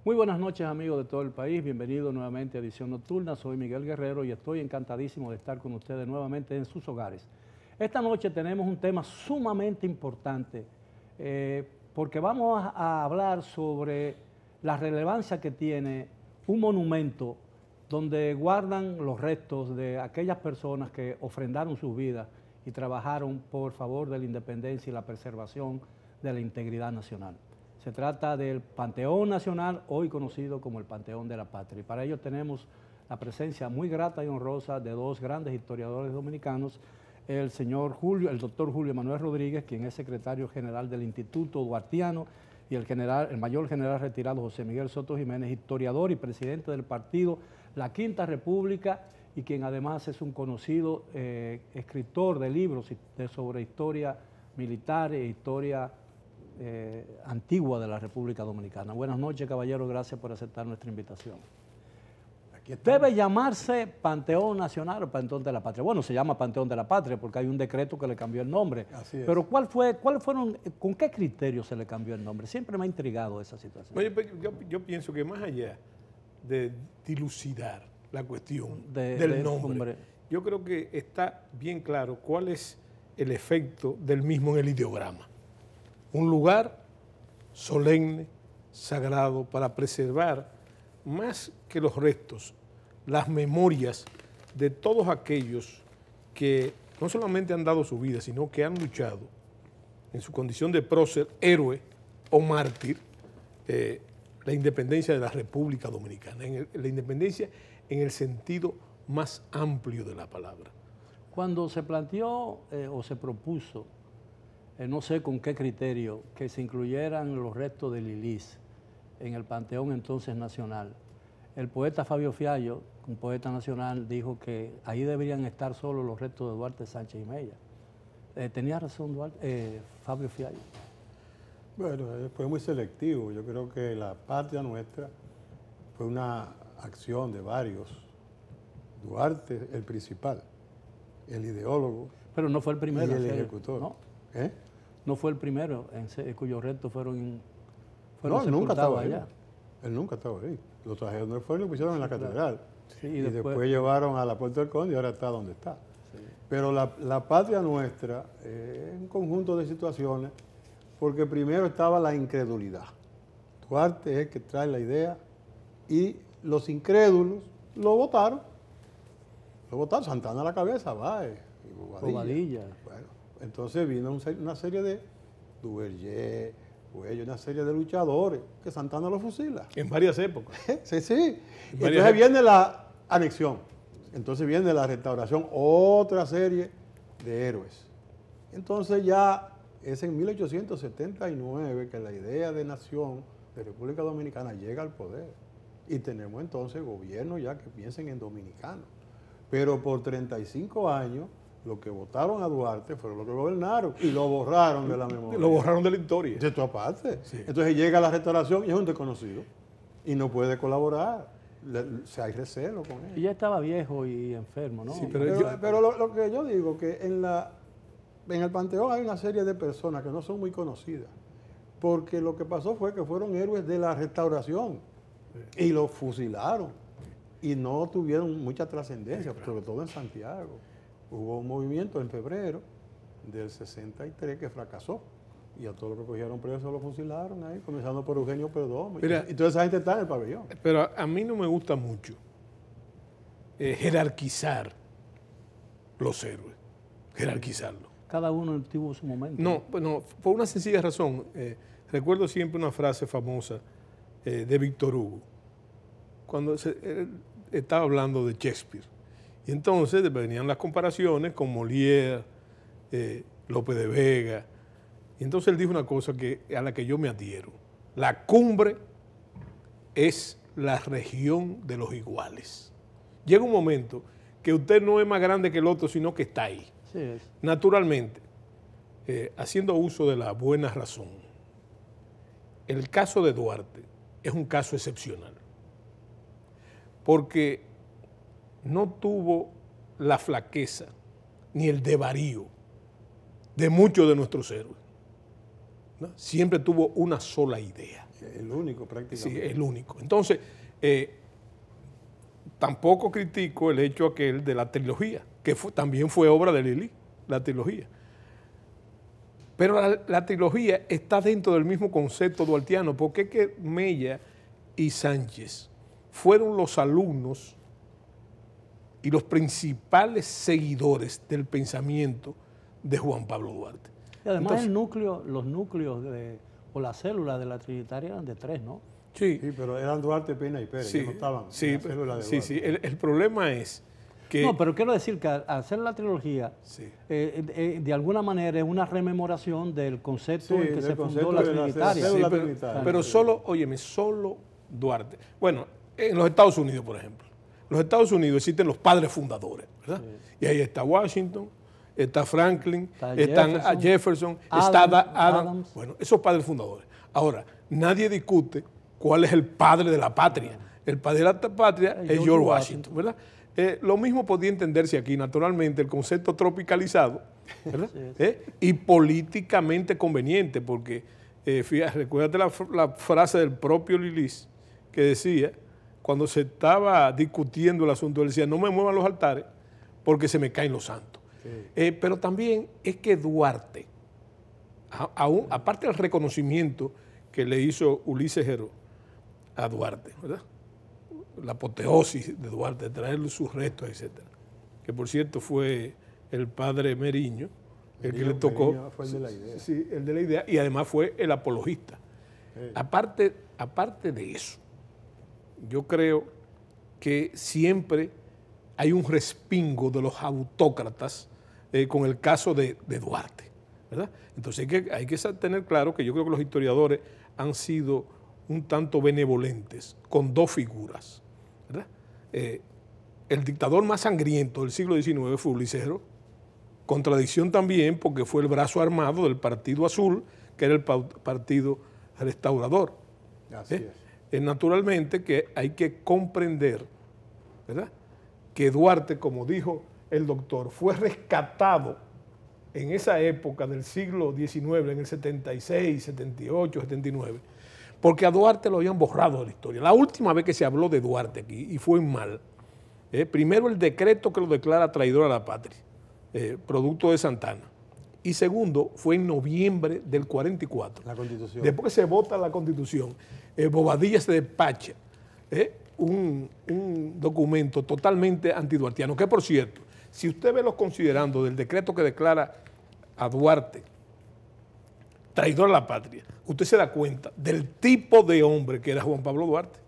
Muy buenas noches, amigos de todo el país. Bienvenidos nuevamente a Edición Nocturna. Soy Miguel Guerrero y estoy encantadísimo de estar con ustedes nuevamente en sus hogares. Esta noche tenemos un tema sumamente importante porque vamos a hablar sobre la relevancia que tiene un monumento donde guardan los restos de aquellas personas que ofrendaron sus vidas y trabajaron por favor de la independencia y la preservación de la integridad nacional. Se trata del Panteón Nacional, hoy conocido como el Panteón de la Patria. Y para ello tenemos la presencia muy grata y honrosa de dos grandes historiadores dominicanos, el doctor Julio Manuel Rodríguez, quien es secretario general del Instituto Duartiano, y el mayor general retirado José Miguel Soto Jiménez, historiador y presidente del partido La Quinta República, y quien además es un conocido escritor de libros sobre historia militar e historia antigua de la República Dominicana. Buenas noches, caballero, gracias por aceptar nuestra invitación. ¿Debe llamarse Panteón Nacional o Panteón de la Patria? Bueno, se llama Panteón de la Patria porque hay un decreto que le cambió el nombre. Así es. Pero ¿con qué criterio se le cambió el nombre? Siempre me ha intrigado esa situación. Oye, yo pienso que más allá de dilucidar la cuestión del nombre, yo creo que está bien claro cuál es el efecto del mismo en el ideograma. Un lugar solemne, sagrado, para preservar más que los restos, las memorias de todos aquellos que no solamente han dado su vida, sino que han luchado en su condición de prócer, héroe o mártir, la independencia de la República Dominicana, la independencia en el sentido más amplio de la palabra. Cuando se planteó o se propuso, no sé con qué criterio, que se incluyeran los restos de Lilis en el Panteón entonces nacional, el poeta Fabio Fiallo, un poeta nacional, dijo que ahí deberían estar solo los restos de Duarte Sánchez y Mella. ¿Tenía razón Fabio Fiallo? Bueno, fue muy selectivo. Yo creo que la patria nuestra fue una acción de varios. Duarte, el principal, el ideólogo. Pero no fue el primero. Y el ejecutor. ¿No? ¿Eh? No fue el primero cuyos restos fueron no, él nunca estaba allá. Él nunca estaba ahí. Lo trajeron de fuera y lo pusieron en la catedral. Sí, y después llevaron a la Puerta del Conde y ahora está donde está. Sí. Pero la patria nuestra es un conjunto de situaciones porque primero estaba la incredulidad. Duarte es el que trae la idea y los incrédulos lo votaron. Lo votaron, Santana a la cabeza, Báez y Bobadilla. Bueno, entonces vino una serie de Duvergé, una serie de luchadores que Santana lo fusila. En varias épocas. Sí. Entonces viene la anexión, entonces viene la restauración, otra serie de héroes. Entonces ya es en 1879 que la idea de nación de República Dominicana llega al poder. Y tenemos entonces gobiernos ya que piensen en dominicanos. Pero por 35 años, los que votaron a Duarte fueron los que gobernaron y lo borraron de la memoria. Lo borraron de la historia. De tu aparte. Sí. Entonces llega la restauración y es un desconocido y no puede colaborar. Hay recelo con él. Y ya estaba viejo y enfermo, ¿no? Sí, pero lo que yo digo que en el Panteón hay una serie de personas que no son muy conocidas, porque lo que pasó fue que fueron héroes de la restauración y los fusilaron y no tuvieron mucha trascendencia, sobre todo en Santiago. Hubo un movimiento en febrero del 63 que fracasó y a todos los que cogieron presos los fusilaron ahí, comenzando por Eugenio Perdomo. Y toda esa gente está en el pabellón. Pero a mí no me gusta mucho jerarquizar los héroes, jerarquizarlos. Cada uno tuvo su momento. No, por una sencilla razón. Recuerdo siempre una frase famosa de Víctor Hugo, cuando él estaba hablando de Shakespeare. Y entonces venían las comparaciones con Molière, Lope de Vega. Y entonces él dijo una cosa a la que yo me adhiero. La cumbre es la región de los iguales. Llega un momento que usted no es más grande que el otro, sino que está ahí. Sí es. Naturalmente, haciendo uso de la buena razón, el caso de Duarte es un caso excepcional. Porque no tuvo la flaqueza ni el desvarío de muchos de nuestros héroes. ¿no? Siempre tuvo una sola idea. El único prácticamente. Sí, el único. Entonces, tampoco critico el hecho aquel de la trilogía, que también fue obra de Lili, la trilogía. Pero la trilogía está dentro del mismo concepto duartiano, porque es que Mella y Sánchez fueron los alumnos y los principales seguidores del pensamiento de Juan Pablo Duarte. Y además entonces, los núcleos o las células de la Trinitaria eran de 3, ¿no? Sí, pero eran Duarte, Pena y Pérez, sí, no estaban sí, en la célula de Duarte. Sí. El problema es que... No, pero quiero decir que al hacer la trilogía, de alguna manera es una rememoración del concepto en que se fundó la Trinitaria. Pero solo, óyeme, solo Duarte. Bueno, en los Estados Unidos, por ejemplo. En los Estados Unidos existen los padres fundadores, ¿verdad? Sí. Y ahí está Washington, está Franklin, está Jefferson, está Adams. Bueno, esos padres fundadores. Ahora, nadie discute cuál es el padre de la patria. El padre de la patria es George Washington, ¿verdad? Lo mismo podía entenderse aquí, naturalmente, el concepto tropicalizado, ¿verdad? Y políticamente conveniente, porque, fíjate, recuérdate la frase del propio Lilis, que decía, cuando se estaba discutiendo el asunto, él decía, no me muevan los altares porque se me caen los santos. Sí. Pero también es que Duarte, aparte del reconocimiento que le hizo Ulises Heró a Duarte, ¿verdad? La apoteosis de Duarte, de traerle sus restos, etc. Que por cierto fue el padre Meriño, el que le tocó. Meriño fue el de la idea. Sí, el de la idea, y además fue el apologista. Sí. Aparte de eso, yo creo que siempre hay un respingo de los autócratas con el caso de Duarte, ¿verdad? Entonces hay que tener claro que yo creo que los historiadores han sido un tanto benevolentes con dos figuras, ¿verdad? El dictador más sangriento del siglo XIX fue Ulises Heró, contradicción también porque fue el brazo armado del Partido Azul, que era el partido restaurador. Así es. Naturalmente que hay que comprender, ¿verdad?, que Duarte, como dijo el doctor, fue rescatado en esa época del siglo XIX, en el 76, 78, 79, porque a Duarte lo habían borrado de la historia. La última vez que se habló de Duarte aquí, y fue mal, primero el decreto que lo declara traidor a la patria, producto de Santana, y segundo fue en noviembre del 44. La Constitución. Después que se vota la Constitución, Bobadilla se despacha un documento totalmente antiduartiano, que por cierto, si usted ve los considerandos del decreto que declara a Duarte traidor a la patria, usted se da cuenta del tipo de hombre que era Juan Pablo Duarte.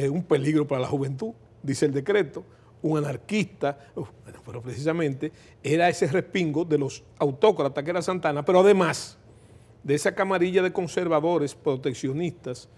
Un peligro para la juventud, dice el decreto, un anarquista, bueno, pero precisamente era ese respingo de los autócratas que era Santana, pero además de esa camarilla de conservadores, proteccionistas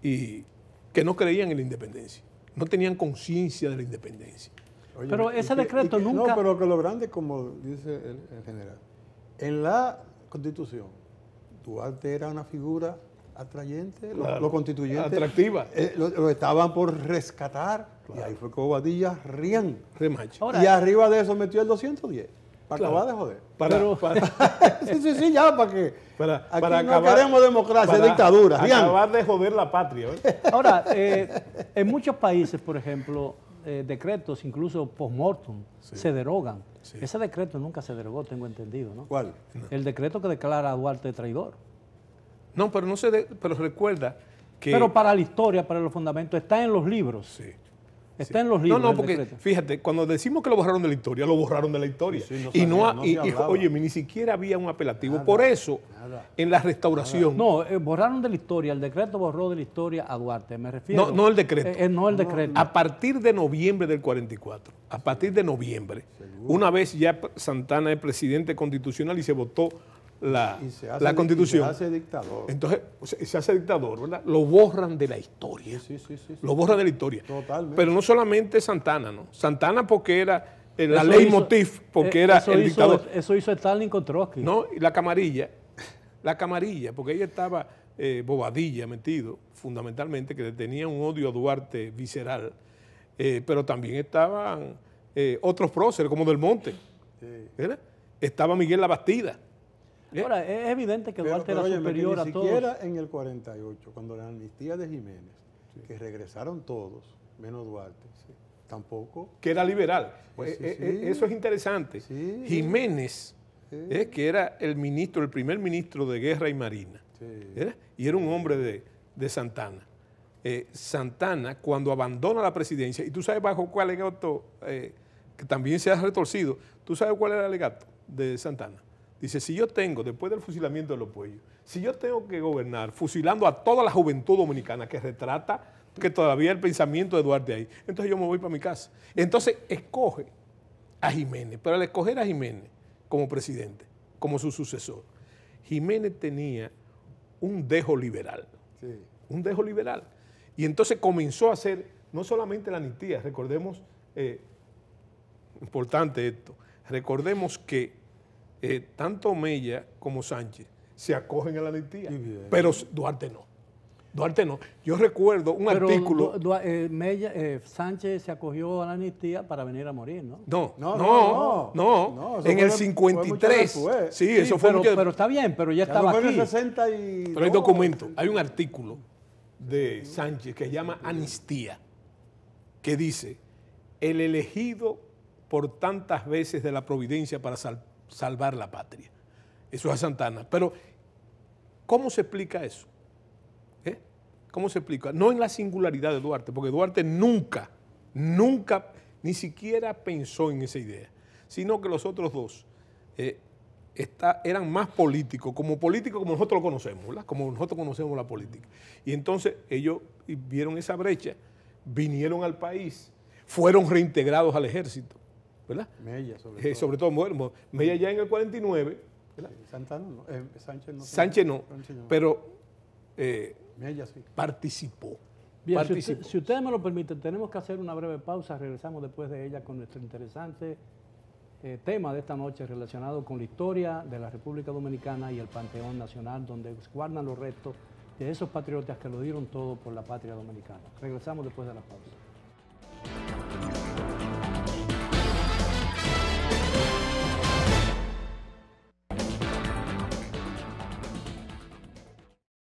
y que no creían en la independencia, no tenían conciencia de la independencia. Oye, pero ese decreto nunca... No, pero que lo grande, como dice el general, en la Constitución, Duarte era una figura atrayente, claro, los constituyentes... Atractiva. Lo estaban por rescatar, claro. Y ahí fue que Bobadilla rían. Ahora, y arriba de eso metió el 210, para claro, acabar de joder. Sí, ya, ¿para qué? Aquí no acabar, queremos democracia, dictadura. Acabar de joder la patria. Ahora, en muchos países, por ejemplo, decretos, incluso post-mortem, se derogan. Sí. Ese decreto nunca se derogó, tengo entendido, ¿no? ¿Cuál? No. El decreto que declara a Duarte traidor. No, pero pero recuerda que... Pero para la historia, para los fundamentos, está en los libros. Sí. Está en los libros. No, porque fíjate, cuando decimos que lo borraron de la historia, lo borraron de la historia. Sí, no sabía, oye, ni siquiera había un apelativo. Nada, por eso, en la restauración... No, borraron de la historia, el decreto borró de la historia a Duarte, me refiero... No el decreto. No el decreto. A partir de noviembre del 44, a partir de noviembre, una vez ya Santana es presidente constitucional y se votó la Constitución. Se hace dictador. Entonces, se hace dictador, ¿verdad? Lo borran de la historia. Sí. Lo borran de la historia. Totalmente. Pero no solamente Santana, ¿no? Santana porque era la ley motif, porque era el dictador. Eso hizo Stalin con Trotsky. No, y la camarilla, porque ahí estaba Bobadilla metido, fundamentalmente, que tenía un odio a Duarte visceral, pero también estaban otros próceres, como Del Monte, ¿verdad? Estaba Miguel Labastida. Ahora, es evidente que Duarte era superior a todos. Ni siquiera en el 48, cuando la amnistía de Jiménez, que regresaron todos, menos Duarte, tampoco. Que era liberal. Eso es interesante. Jiménez, que era el primer ministro de Guerra y Marina, y era un hombre de Santana. Santana, cuando abandona la presidencia, y tú sabes bajo cuál alegato, que también se ha retorcido, tú sabes cuál era el alegato de Santana. Dice, si yo tengo, después del fusilamiento de los Puellos, si yo tengo que gobernar fusilando a toda la juventud dominicana, que retrata que todavía el pensamiento de Duarte ahí, entonces yo me voy para mi casa. Entonces escoge a Jiménez, pero al escoger a Jiménez como presidente, como su sucesor, Jiménez tenía un dejo liberal, un dejo liberal. Y entonces comenzó a hacer no solamente la amnistía, recordemos, importante esto, recordemos que tanto Mella como Sánchez se acogen a la amnistía, pero Duarte no. Duarte no. Yo recuerdo un artículo... Sánchez se acogió a la amnistía para venir a morir, ¿no? No. En el 53. Sí, eso fue mucho... Pero está bien, pero ya estaba aquí. Pero hay documento, hay un artículo de Sánchez que se llama Amnistía, que dice, el elegido por tantas veces de la providencia para salvar la patria. Eso es a Santana. Pero, ¿cómo se explica eso? ¿Cómo se explica? No en la singularidad de Duarte, porque Duarte nunca, ni siquiera pensó en esa idea, sino que los otros dos eran más políticos como nosotros lo conocemos, ¿verdad? Como nosotros conocemos la política. Y entonces ellos vieron esa brecha, vinieron al país, fueron reintegrados al ejército, ¿verdad? Mella, sobre todo. Mella ya en el 49, ¿verdad? Santana no, Sánchez no, pero Mella sí. Participó. Bien, si ustedes me lo permiten, tenemos que hacer una breve pausa, regresamos después de ella con nuestro interesante tema de esta noche relacionado con la historia de la República Dominicana y el Panteón Nacional, donde guardan los restos de esos patriotas que lo dieron todo por la patria dominicana. Regresamos después de la pausa.